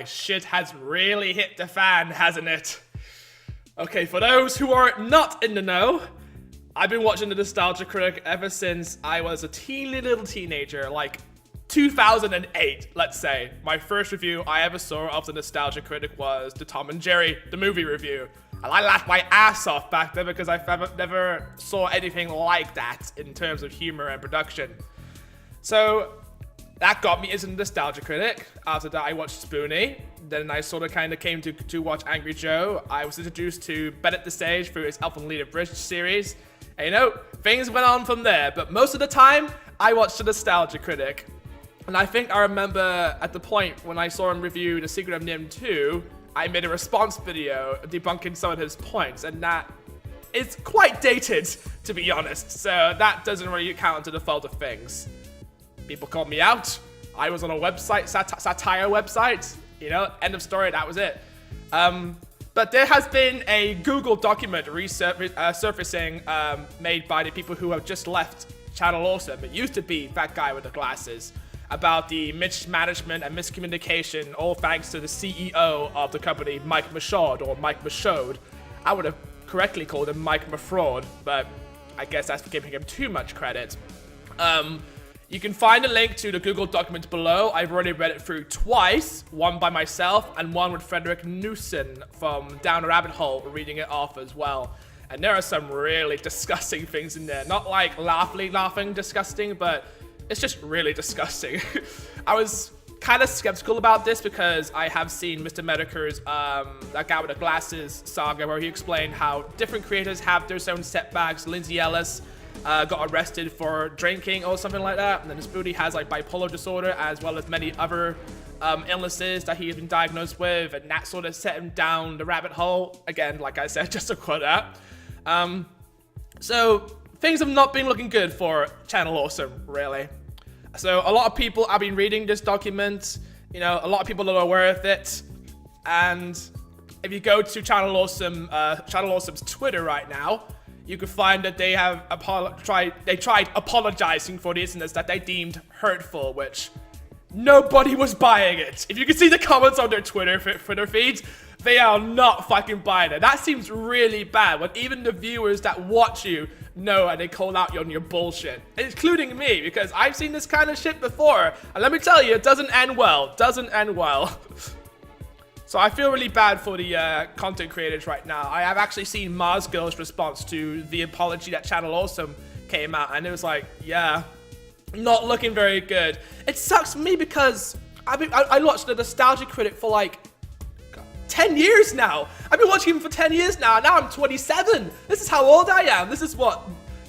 boy, shit has really hit the fan, hasn't it? Okay, for those who are not in the know, I've been watching The Nostalgia Critic ever since I was a teeny little teenager, like 2008, let's say. My first review I ever saw of The Nostalgia Critic was the Tom and Jerry, the movie review. And I laughed my ass off back then because I never saw anything like that in terms of humor and production. So that got me into The Nostalgia Critic. After that, I watched Spoonie. Then I sort of kind of came to watch Angry Joe. I was introduced to Bennett the Sage through his Elf and Leader Bridge series. And you know, things went on from there. But most of the time, I watched The Nostalgia Critic. And I think I remember at the point when I saw him review The Secret of Nim 2, I made a response video debunking some of his points. And that is quite dated, to be honest. So that doesn't really count to the fault of things. People called me out. I was on a website, satire website. You know, end of story, that was it. But there has been a Google document surfacing made by the people who have just left Channel Awesome. It used to be that guy with the glasses. About the mismanagement and miscommunication, all thanks to the CEO of the company, Mike Michaud, or Mike Michaud. I would have correctly called him Mike Mafraud, but I guess that's giving him too much credit. You can find a link to the Google document below. I've already read it through twice, one by myself and one with Frederick Newson from Down a Rabbit Hole reading it off as well. And there are some really disgusting things in there. Not like laughing disgusting, but it's just really disgusting. I was kind of skeptical about this because I have seen Mr. Medicare's, that guy with the glasses saga, where he explained how different creators have their own setbacks. Lindsay Ellis got arrested for drinking or something like that. And then Spoonie has like bipolar disorder as well as many other illnesses that he has been diagnosed with. And that sort of set him down the rabbit hole. Again, like I said, just to quote that. So things have not been looking good for Channel Awesome, really. So a lot of people have been reading this document. You know, a lot of people are aware of it. And if you go to Channel Awesome's Twitter right now, you can find that they have tried apologizing for the incidents that they deemed hurtful, which nobody was buying it. If you can see the comments on their Twitter feeds, they are not fucking buying it. That seems really bad when even the viewers that watch you know and they call out you on your bullshit, including me, because I've seen this kind of shit before, and let me tell you, it doesn't end well. So I feel really bad for the content creators right now. I have actually seen Mars Girl's response to the apology that Channel Awesome came out, and it was like, yeah, not looking very good. It sucks for me because I watched The Nostalgia Critic for like 10 years now. I've been watching him for 10 years now, and now I'm 27. This is how old I am. This is what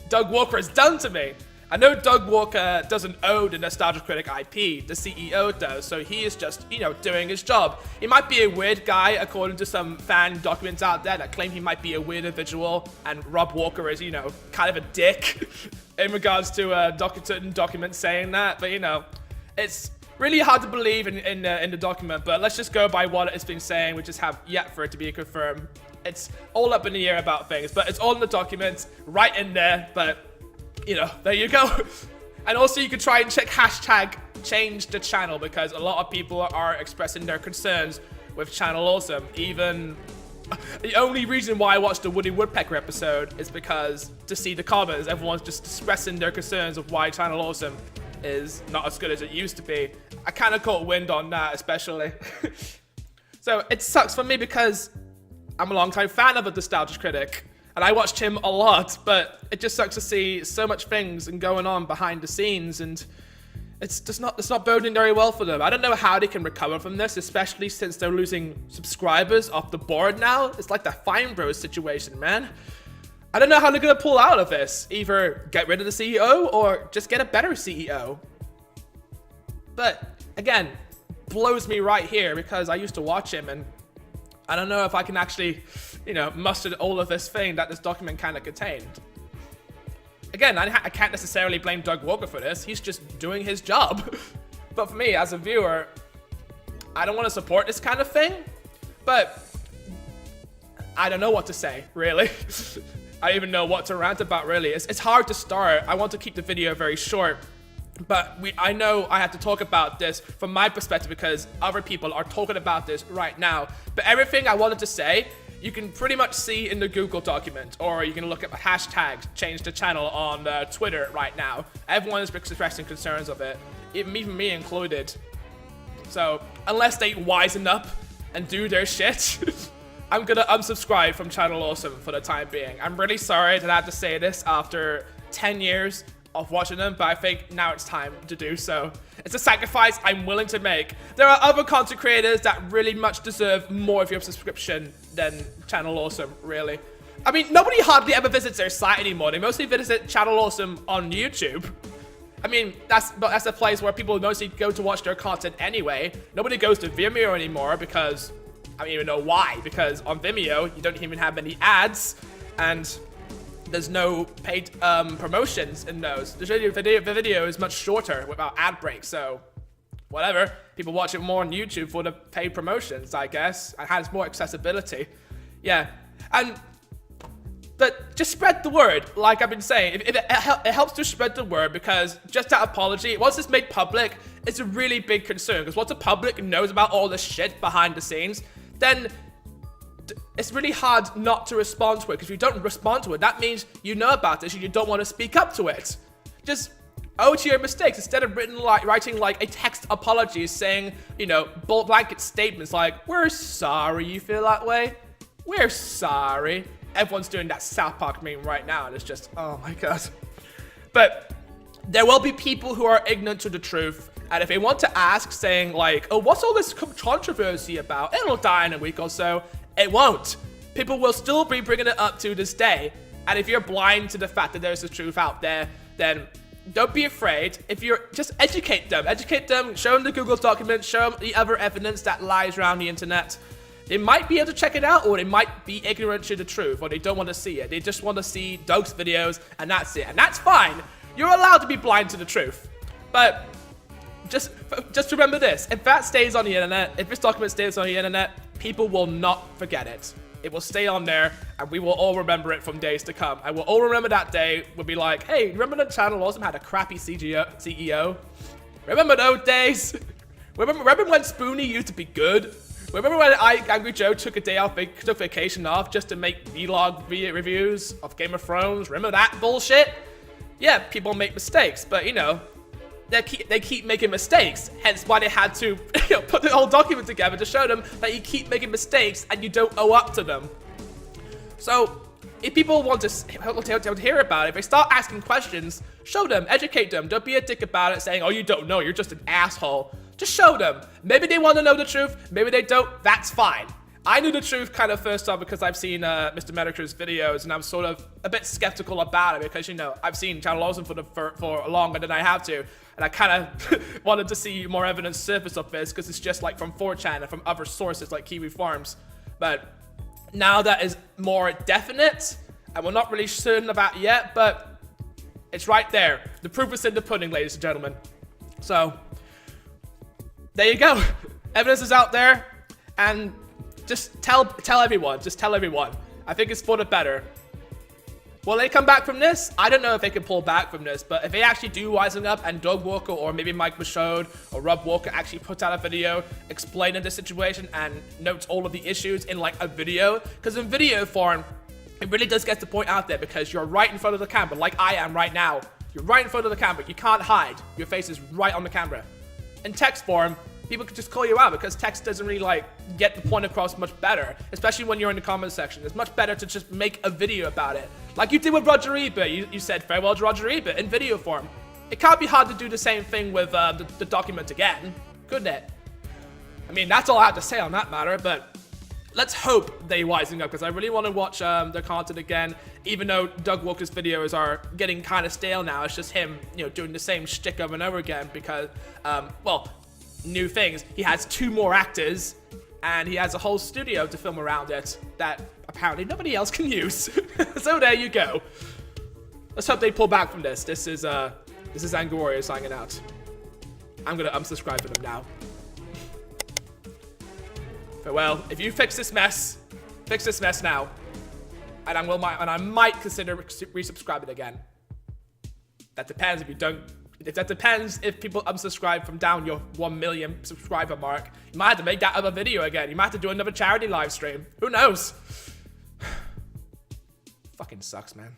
Doug Walker has done to me. I know Doug Walker doesn't own the Nostalgia Critic IP, the CEO does, so he is just, you know, doing his job. He might be a weird guy, according to some fan documents out there that claim he might be a weird individual, and Rob Walker is, you know, kind of a dick in regards to certain documents saying that, but, you know, it's really hard to believe in the document, but let's just go by what it's been saying. We just have yet for it to be confirmed. It's all up in the air about things, but it's all in the document, right in there, but, you know, there you go. And also you can try and check hashtag change the channel, because a lot of people are expressing their concerns with Channel Awesome. Even the only reason why I watched the Woody Woodpecker episode is because to see the comments, everyone's just expressing their concerns of why Channel Awesome is not as good as it used to be. I kind of caught wind on that, especially. So it sucks for me because I'm a longtime fan of The Nostalgia Critic, and I watched him a lot, but it just sucks to see so much things and going on behind the scenes, and it's not boding very well for them. I don't know how they can recover from this, especially since they're losing subscribers off the board now. It's like the Fine Bros situation, man. I don't know how they're gonna pull out of this. Either get rid of the CEO or just get a better CEO. But again, blows me right here because I used to watch him, and I don't know if I can actually, you know, muster all of this thing that this document kind of contained. Again, I can't necessarily blame Doug Walker for this. He's just doing his job. But for me, as a viewer, I don't want to support this kind of thing, but I don't know what to say, really. I don't even know what to rant about, really. It's hard to start. I want to keep the video very short But I know I have to talk about this from my perspective because other people are talking about this right now. But everything I wanted to say, you can pretty much see in the Google document, or you can look at hashtags, change the channel on Twitter right now. Everyone is expressing concerns of it, even me included. So unless they wisen up and do their shit, I'm gonna unsubscribe from Channel Awesome for the time being. I'm really sorry that I have to say this after 10 years of watching them, but I think now it's time to do so. It's a sacrifice I'm willing to make. There are other content creators that really much deserve more of your subscription than Channel Awesome, really. I mean, nobody hardly ever visits their site anymore. They mostly visit Channel Awesome on YouTube. I mean, that's a place where people mostly go to watch their content anyway. Nobody goes to Vimeo anymore because, I don't even know why, because on Vimeo, you don't even have any ads, and there's no paid promotions in those. The video is much shorter without ad breaks, so whatever. People watch it more on YouTube for the paid promotions, I guess, and has more accessibility. Yeah, but just spread the word, like I've been saying. It helps to spread the word, because just that apology, once it's made public, it's a really big concern. Because once the public knows about all this shit behind the scenes, then it's really hard not to respond to it. Because if you don't respond to it, that means you know about this and you don't want to speak up to it. Just own to your mistakes instead of writing like a text apology saying, you know, blanket statements like, "We're sorry you feel that way. We're sorry." Everyone's doing that South Park meme right now, and it's just, oh my god. But there will be people who are ignorant to the truth, and if they want to ask, saying like, "Oh, what's all this controversy about? It'll die in a week or so." It won't. People will still be bringing it up to this day, and if you're blind to the fact that there's the truth out there, then don't be afraid. If you're, just educate them, show them the Google document, show them the other evidence that lies around the internet. They might be able to check it out, or they might be ignorant to the truth, or they don't want to see it. They just want to see Doug's videos, and that's it. And that's fine. You're allowed to be blind to the truth. But just remember this. If that stays on the internet, if this document stays on the internet, people will not forget it. It will stay on there, and we will all remember it from days to come. I will all remember that day. We'll be like, "Hey, remember the channel Awesome had a crappy CEO? Remember those days? Remember when Spoonie used to be good? Remember when Angry Joe took a day off, took vacation off just to make vlog reviews of Game of Thrones? Remember that bullshit?" Yeah, people make mistakes, but you know, they keep making mistakes. Hence why they had to put the whole document together to show them that you keep making mistakes and you don't owe up to them. So if people want to hear about it, if they start asking questions, show them, educate them. Don't be a dick about it saying, "Oh, you don't know, you're just an asshole." Just show them. Maybe they want to know the truth, maybe they don't, that's fine. I knew the truth kind of first off because I've seen Mr. Medicre's videos, and I'm sort of a bit skeptical about it because, you know, I've seen Channel Awesome for longer than I have to, and I kind of wanted to see more evidence surface of this because it's just like from 4chan and from other sources like Kiwi Farms. But now that is more definite, and we're not really certain about it yet, but it's right there. The proof is in the pudding, ladies and gentlemen. So there you go. Evidence is out there, and just tell everyone. Just tell everyone. I think it's for the better. Will they come back from this? I don't know if they can pull back from this, but if they actually do wisen up and Doug Walker or maybe Mike Michaud or Rob Walker actually put out a video explaining the situation and notes all of the issues in like a video, because in video form, it really does get the point out there because you're right in front of the camera, like I am right now. You're right in front of the camera. You can't hide. Your face is right on the camera. In text form, people could just call you out because text doesn't really like get the point across much better, especially when you're in the comment section. It's much better to just make a video about it. Like you did with Roger Ebert. You said farewell to Roger Ebert in video form. It can't be hard to do the same thing with the document again, couldn't it? I mean, that's all I have to say on that matter, but let's hope they wisen up because I really want to watch their content again, even though Doug Walker's videos are getting kind of stale now. It's just him, you know, doing the same shtick over and over again because, well, new things. He has 2 more actors, and he has a whole studio to film around it that apparently nobody else can use. So there you go. Let's hope they pull back from this. This is Zangorwarrior signing out. I'm gonna unsubscribe from them now. Farewell. If you fix this mess now, and I might consider resubscribing again. That depends if you don't That depends if people unsubscribe from down your 1 million subscriber mark. You might have to make that other video again. You might have to do another charity live stream. Who knows? Fucking sucks, man.